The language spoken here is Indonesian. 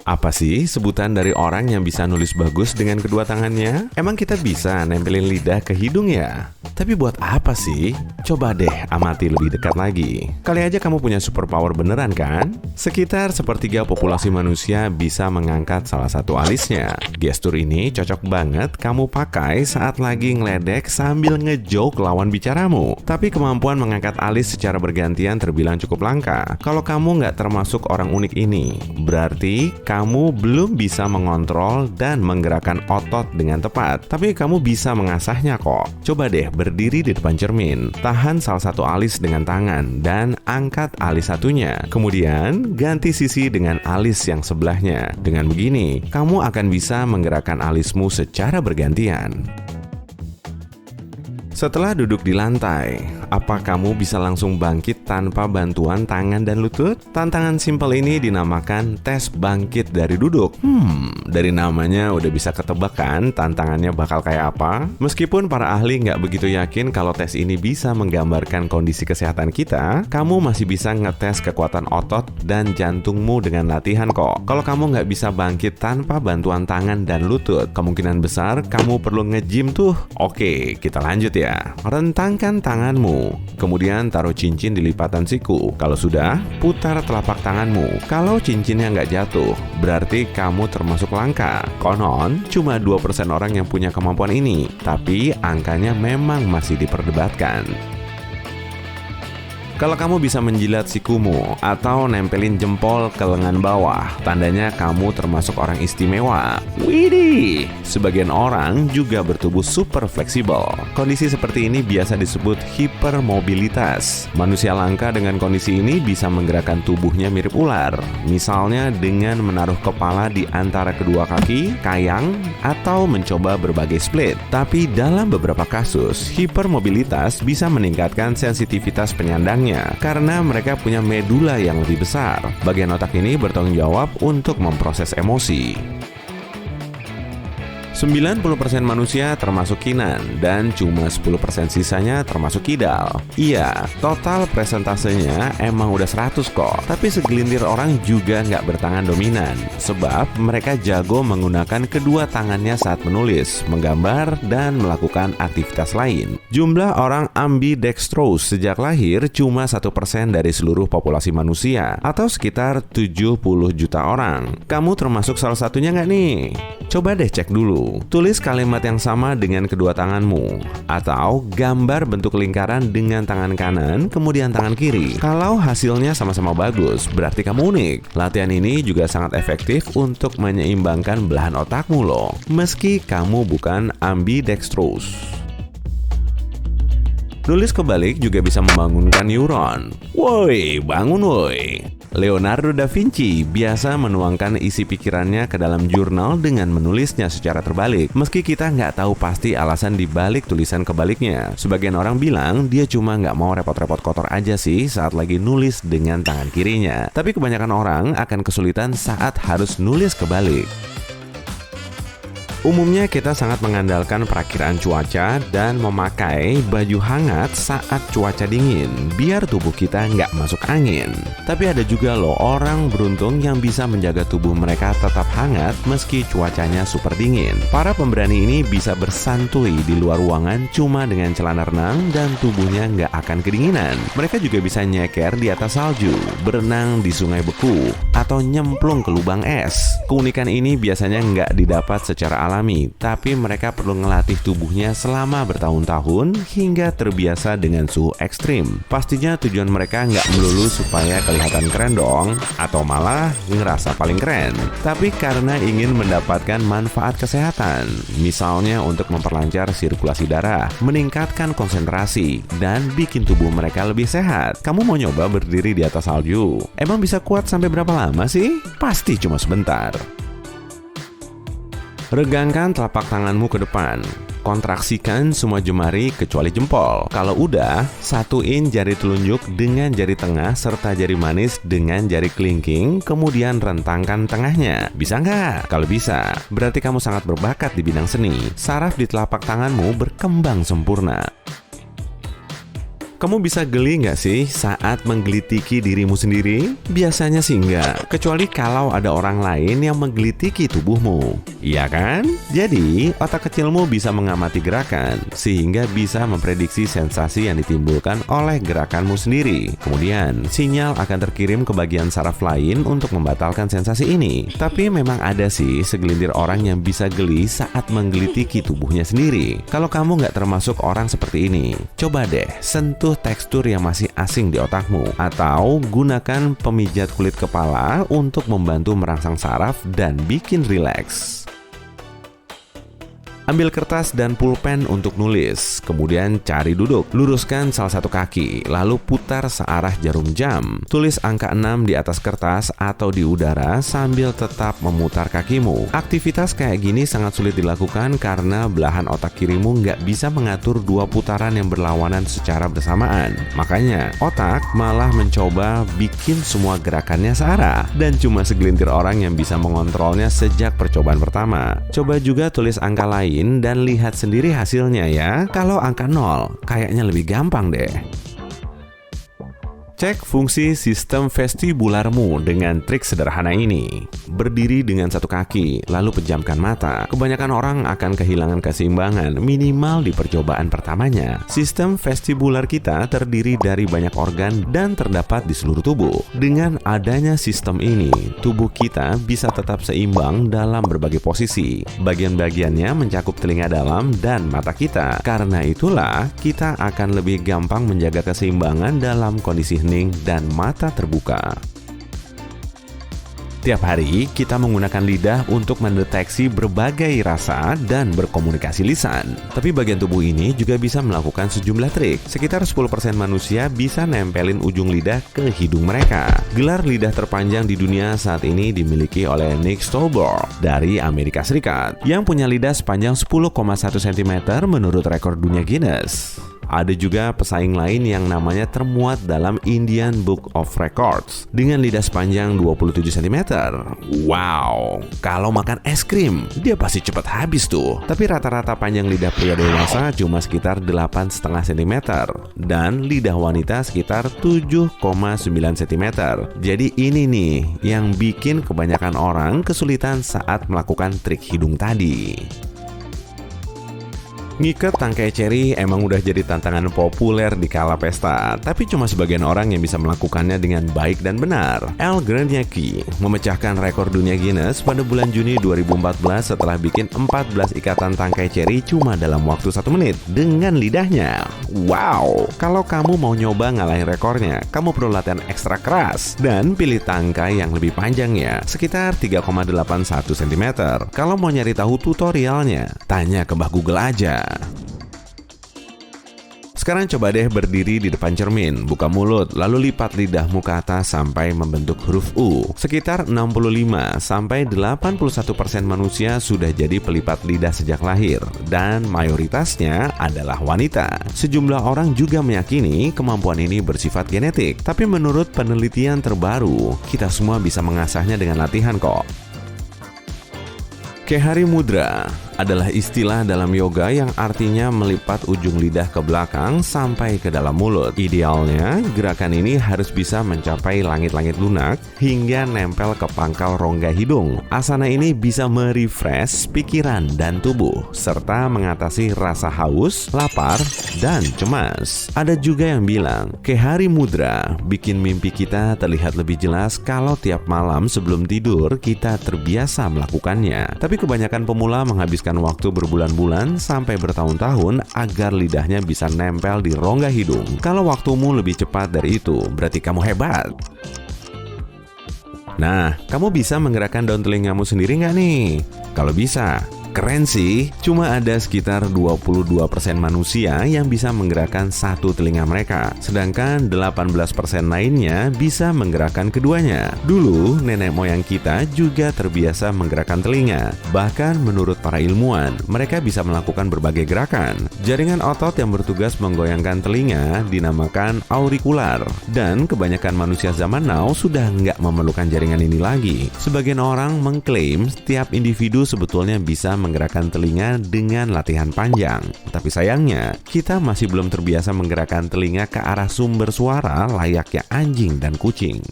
Apa sih sebutan dari orang yang bisa nulis bagus dengan kedua tangannya? Emang kita bisa nempelin lidah ke hidung ya? Tapi buat apa sih? Coba deh amati lebih dekat lagi. Kali aja kamu punya superpower beneran kan? Sekitar sepertiga populasi manusia bisa mengangkat salah satu alisnya. Gestur ini cocok banget kamu pakai saat lagi ngeledek sambil ngejoke lawan bicaramu. Tapi kemampuan mengangkat alis secara bergantian terbilang cukup langka. Kalau kamu nggak termasuk orang unik ini, berarti kamu belum bisa mengontrol dan menggerakkan otot dengan tepat. Tapi kamu bisa mengasahnya kok. Coba deh berdiri di depan cermin, tahan salah satu alis dengan tangan, dan angkat alis satunya. Kemudian ganti sisi dengan alis yang sebelahnya. Dengan begini, kamu akan bisa menggerakkan alismu secara bergantian. Setelah duduk di lantai, apa kamu bisa langsung bangkit tanpa bantuan tangan dan lutut? Tantangan simpel ini dinamakan tes bangkit dari duduk. Dari namanya udah bisa ketebak kan tantangannya bakal kayak apa? Meskipun para ahli nggak begitu yakin kalau tes ini bisa menggambarkan kondisi kesehatan kita, kamu masih bisa ngetes kekuatan otot dan jantungmu dengan latihan kok. Kalau kamu nggak bisa bangkit tanpa bantuan tangan dan lutut, kemungkinan besar kamu perlu nge-gym tuh. Oke, kita lanjut ya. Rentangkan tanganmu, kemudian taruh cincin di lipatan siku. Kalau sudah, putar telapak tanganmu. Kalau cincinnya nggak jatuh, berarti kamu termasuk langka. Konon, cuma 2% orang yang punya kemampuan ini, tapi angkanya memang masih diperdebatkan. Kalau kamu bisa menjilat sikumu atau nempelin jempol ke lengan bawah, tandanya kamu termasuk orang istimewa. Widih! Sebagian orang juga bertubuh super fleksibel. Kondisi seperti ini biasa disebut hipermobilitas. Manusia langka dengan kondisi ini bisa menggerakkan tubuhnya mirip ular. Misalnya dengan menaruh kepala di antara kedua kaki, kayang, atau mencoba berbagai split. Tapi dalam beberapa kasus, hipermobilitas bisa meningkatkan sensitivitas penyandangnya karena mereka punya medula yang lebih besar. Bagian otak ini bertanggung jawab untuk memproses emosi. 90% manusia termasuk kinan dan cuma 10% sisanya termasuk kidal. Iya, total presentasenya emang udah 100 kok. Tapi segelintir orang juga nggak bertangan dominan, sebab mereka jago menggunakan kedua tangannya saat menulis, menggambar, dan melakukan aktivitas lain. Jumlah orang ambidextrous sejak lahir cuma 1% dari seluruh populasi manusia, atau sekitar 70 juta orang. Kamu termasuk salah satunya nggak nih? Coba deh cek dulu. Tulis kalimat yang sama dengan kedua tanganmu, atau gambar bentuk lingkaran dengan tangan kanan, kemudian tangan kiri. Kalau hasilnya sama-sama bagus, berarti kamu unik. Latihan ini juga sangat efektif untuk menyeimbangkan belahan otakmu loh, meski kamu bukan ambidextrous. Nulis kebalik juga bisa membangunkan neuron. Woi, bangun woi. Leonardo da Vinci biasa menuangkan isi pikirannya ke dalam jurnal dengan menulisnya secara terbalik. Meski kita nggak tahu pasti alasan dibalik tulisan kebaliknya. Sebagian orang bilang dia cuma nggak mau repot-repot kotor aja sih saat lagi nulis dengan tangan kirinya. Tapi kebanyakan orang akan kesulitan saat harus nulis kebalik. Umumnya kita sangat mengandalkan perakiraan cuaca dan memakai baju hangat saat cuaca dingin, biar tubuh kita nggak masuk angin. Tapi ada juga loh orang beruntung yang bisa menjaga tubuh mereka tetap hangat meski cuacanya super dingin. Para pemberani ini bisa bersantui di luar ruangan cuma dengan celana renang dan tubuhnya nggak akan kedinginan. Mereka juga bisa nyeker di atas salju, berenang di sungai beku, atau nyemplung ke lubang es. Keunikan ini biasanya nggak didapat secara alami, tapi mereka perlu ngelatih tubuhnya selama bertahun-tahun hingga terbiasa dengan suhu ekstrim. Pastinya tujuan mereka nggak melulu supaya kelihatan keren dong, atau malah ngerasa paling keren, tapi karena ingin mendapatkan manfaat kesehatan, misalnya untuk memperlancar sirkulasi darah, meningkatkan konsentrasi, dan bikin tubuh mereka lebih sehat. Kamu mau nyoba berdiri di atas salju? Emang bisa kuat sampai berapa lama sih? Pasti cuma sebentar. Regangkan telapak tanganmu ke depan. Kontraksikan semua jemari kecuali jempol. Kalau udah, satuin jari telunjuk dengan jari tengah serta jari manis dengan jari kelingking, kemudian rentangkan tengahnya. Bisa nggak? Kalau bisa, berarti kamu sangat berbakat di bidang seni. Saraf di telapak tanganmu berkembang sempurna. Kamu bisa geli nggak sih saat menggelitiki dirimu sendiri? Biasanya sih nggak, kecuali kalau ada orang lain yang menggelitiki tubuhmu. Iya kan? Jadi, otak kecilmu bisa mengamati gerakan, sehingga bisa memprediksi sensasi yang ditimbulkan oleh gerakanmu sendiri. Kemudian, sinyal akan terkirim ke bagian saraf lain untuk membatalkan sensasi ini. Tapi memang ada sih segelintir orang yang bisa geli saat menggelitiki tubuhnya sendiri. Kalau kamu nggak termasuk orang seperti ini, coba deh sentuh tekstur yang masih asing di otakmu, atau gunakan pemijat kulit kepala untuk membantu merangsang saraf dan bikin rileks. Ambil kertas dan pulpen untuk nulis, kemudian cari duduk, luruskan salah satu kaki, lalu putar searah jarum jam. Tulis angka 6 di atas kertas atau di udara sambil tetap memutar kakimu. Aktivitas kayak gini sangat sulit dilakukan karena belahan otak kirimu nggak bisa mengatur dua putaran yang berlawanan secara bersamaan. Makanya, otak malah mencoba bikin semua gerakannya searah, dan cuma segelintir orang yang bisa mengontrolnya sejak percobaan pertama. Coba juga tulis angka lain dan lihat sendiri hasilnya ya. Kalau angka 0, kayaknya lebih gampang deh. Cek fungsi sistem vestibularmu dengan trik sederhana ini. Berdiri dengan satu kaki, lalu pejamkan mata. Kebanyakan orang akan kehilangan keseimbangan minimal di percobaan pertamanya. Sistem vestibular kita terdiri dari banyak organ dan terdapat di seluruh tubuh. Dengan adanya sistem ini, tubuh kita bisa tetap seimbang dalam berbagai posisi. Bagian-bagiannya mencakup telinga dalam dan mata kita. Karena itulah, kita akan lebih gampang menjaga keseimbangan dalam kondisi dan mata terbuka. Tiap hari, kita menggunakan lidah untuk mendeteksi berbagai rasa dan berkomunikasi lisan. Tapi bagian tubuh ini juga bisa melakukan sejumlah trik. Sekitar 10% manusia bisa nempelin ujung lidah ke hidung mereka. Gelar lidah terpanjang di dunia saat ini dimiliki oleh Nick Stolberg dari Amerika Serikat, yang punya lidah sepanjang 10,1 cm menurut rekor dunia Guinness. Ada juga pesaing lain yang namanya termuat dalam Indian Book of Records dengan lidah sepanjang 27 cm. Wow, kalau makan es krim, dia pasti cepat habis tuh. Tapi rata-rata panjang lidah pria dewasa cuma sekitar 8,5 cm dan lidah wanita sekitar 7,9 cm. Jadi ini nih yang bikin kebanyakan orang kesulitan saat melakukan trik hidung tadi. Ngikat tangkai ceri emang udah jadi tantangan populer di kala pesta, tapi cuma sebagian orang yang bisa melakukannya dengan baik dan benar. Al Graniecki memecahkan rekor dunia Guinness pada bulan Juni 2014 setelah bikin 14 ikatan tangkai ceri cuma dalam waktu 1 menit dengan lidahnya. Wow, kalau kamu mau nyoba ngalahin rekornya, kamu perlu latihan ekstra keras dan pilih tangkai yang lebih panjang ya, sekitar 3,81 cm. Kalau mau nyari tahu tutorialnya, tanya ke Mbah Google aja. Sekarang coba deh berdiri di depan cermin, buka mulut, lalu lipat lidahmu ke atas sampai membentuk huruf U. Sekitar 65-81% manusia sudah jadi pelipat lidah sejak lahir, dan mayoritasnya adalah wanita. Sejumlah orang juga meyakini kemampuan ini bersifat genetik, tapi menurut penelitian terbaru, kita semua bisa mengasahnya dengan latihan kok. Kehari Mudra adalah istilah dalam yoga yang artinya melipat ujung lidah ke belakang sampai ke dalam mulut. Idealnya, gerakan ini harus bisa mencapai langit-langit lunak hingga nempel ke pangkal rongga hidung. Asana ini bisa merefresh pikiran dan tubuh, serta mengatasi rasa haus, lapar, dan cemas. Ada juga yang bilang, Kehari Mudra bikin mimpi kita terlihat lebih jelas kalau tiap malam sebelum tidur kita terbiasa melakukannya. Tapi kebanyakan pemula menghabiskan waktu berbulan-bulan sampai bertahun-tahun agar lidahnya bisa nempel di rongga hidung. Kalau waktumu lebih cepat dari itu, berarti kamu hebat. Nah, kamu bisa menggerakkan daun telingamu sendiri nggak nih? Kalau bisa, keren sih. Cuma ada sekitar 22% manusia yang bisa menggerakkan satu telinga mereka, sedangkan 18% lainnya bisa menggerakkan keduanya. Dulu, nenek moyang kita juga terbiasa menggerakkan telinga. Bahkan menurut para ilmuwan, mereka bisa melakukan berbagai gerakan. Jaringan otot yang bertugas menggoyangkan telinga dinamakan aurikular, dan kebanyakan manusia zaman now sudah nggak memerlukan jaringan ini lagi. Sebagian orang mengklaim setiap individu sebetulnya bisa menggerakkan telinga dengan latihan panjang. Tapi sayangnya, kita masih belum terbiasa menggerakkan telinga ke arah sumber suara layaknya anjing dan kucing.